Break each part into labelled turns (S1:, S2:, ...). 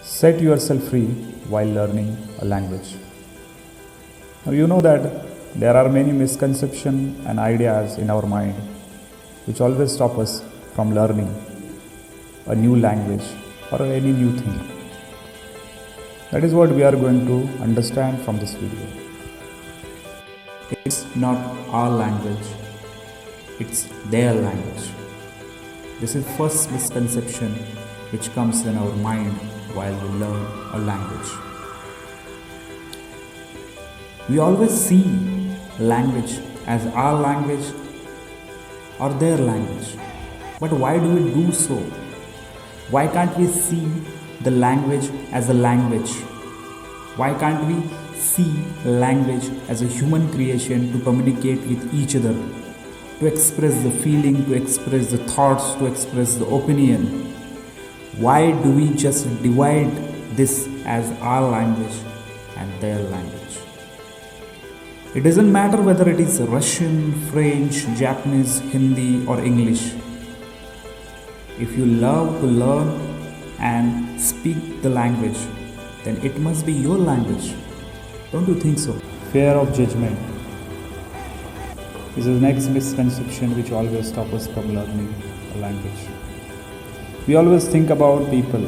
S1: Set yourself free while learning a language. Now, you know that there are many misconceptions and ideas in our mind which always stop us from learning a new language or any new thing. That is what we are going to understand from this video. It's not our language, it's their language. This is first misconception which comes in our mind while we learn a language. We always see language as our language or their language. But why do we do so? Why can't we see the language as a language? Why can't we see language as a human creation to communicate with each other, to express the feeling, to express the thoughts, to express the opinion? Why do we just divide this as our language and their language? It doesn't matter whether it is Russian, French, Japanese, Hindi or English. If you love to learn and speak the language, then it must be your language. Don't you think so? Fear of judgment is the next misconception which always stops us from learning a language. We always think about people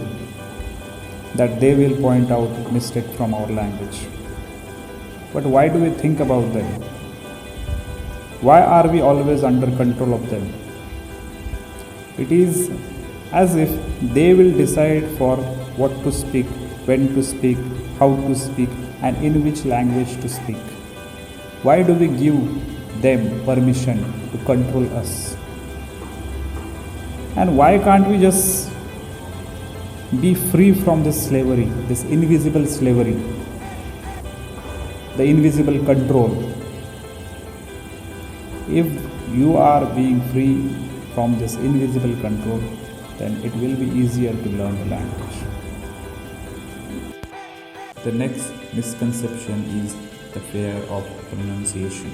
S1: that they will point out mistake from our language. But why do we think about them? Why are we always under control of them? It is as if they will decide for what to speak, when to speak, how to speak, and in which language to speak. Why do we give them permission to control us? And why can't we just be free from this slavery, this invisible slavery, the invisible control? If you are being free from this invisible control, then it will be easier to learn the language. The next misconception is the fear of pronunciation.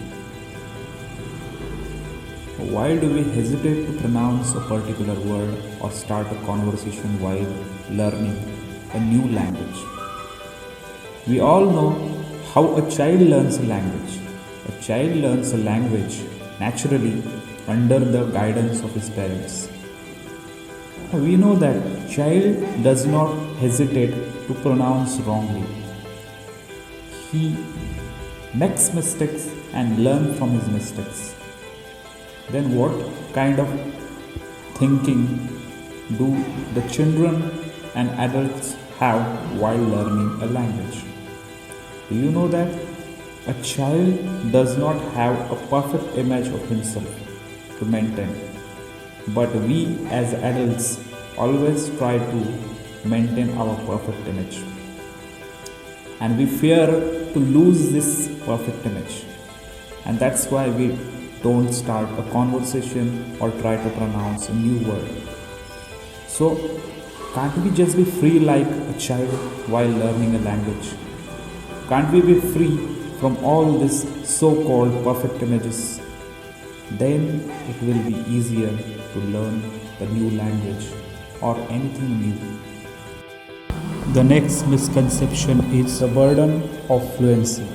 S1: Why do we hesitate to pronounce a particular word or start a conversation while learning a new language? We all know how a child learns a language. A child learns a language naturally under the guidance of his parents. We know that child does not hesitate to pronounce wrongly. He makes mistakes and learns from his mistakes. Then what kind of thinking do the children and adults have while learning a language? Do you know that a child does not have a perfect image of himself to maintain, but we as adults always try to maintain our perfect image, and we fear to lose this perfect image, and that's why we don't start a conversation or try to pronounce a new word. So can't we just be free like a child while learning a language? Can't we be free from all these so-called perfect images? Then it will be easier to learn the new language or anything new. The next misconception is the burden of fluency.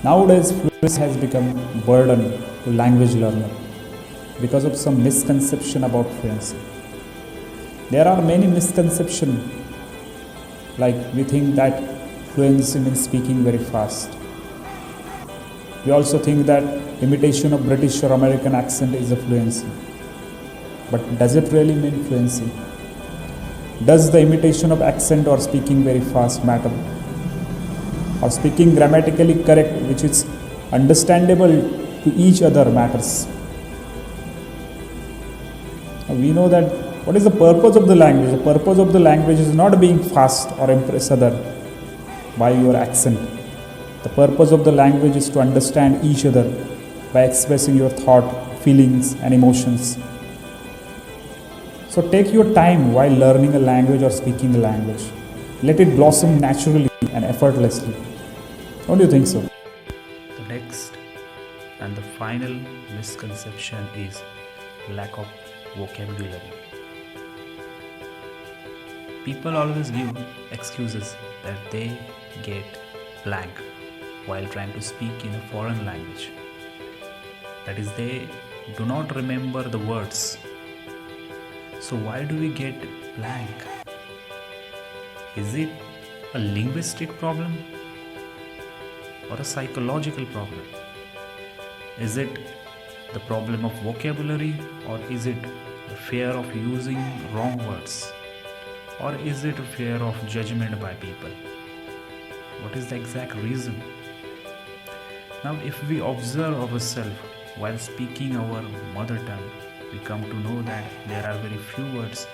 S1: Nowadays, fluency has become a burden to language learner because of some misconception about fluency. There are many misconceptions, like we think that fluency means speaking very fast. We also think that imitation of British or American accent is a fluency. But does it really mean fluency? Does the imitation of accent or speaking very fast matter? Or speaking grammatically correct, which is understandable to each other, matters? We know that what is the purpose of the language? The purpose of the language is not being fast or impress other by your accent. The purpose of the language is to understand each other by expressing your thought, feelings and emotions. So take your time while learning a language or speaking a language. Let it blossom naturally and effortlessly. Don't you think so? The next and the final misconception is lack of vocabulary. People always give excuses that they get blank while trying to speak in a foreign language. That is, they do not remember the words. So, why do we get blank? Is it a linguistic problem or a psychological problem? Is it the problem of vocabulary, or is it the fear of using wrong words? Or is it a fear of judgment by people? What is the exact reason? Now, if we observe ourselves while speaking our mother tongue, we come to know that there are very few words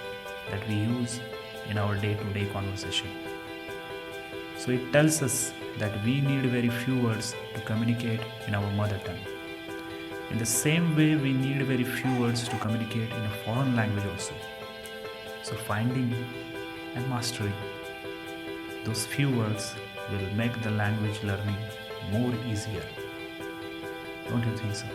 S1: that we use in our day-to-day conversation. So it tells us that we need very few words to communicate in our mother tongue. In the same way, we need very few words to communicate in a foreign language also. So finding and mastering those few words will make the language learning more easier. Don't you think so?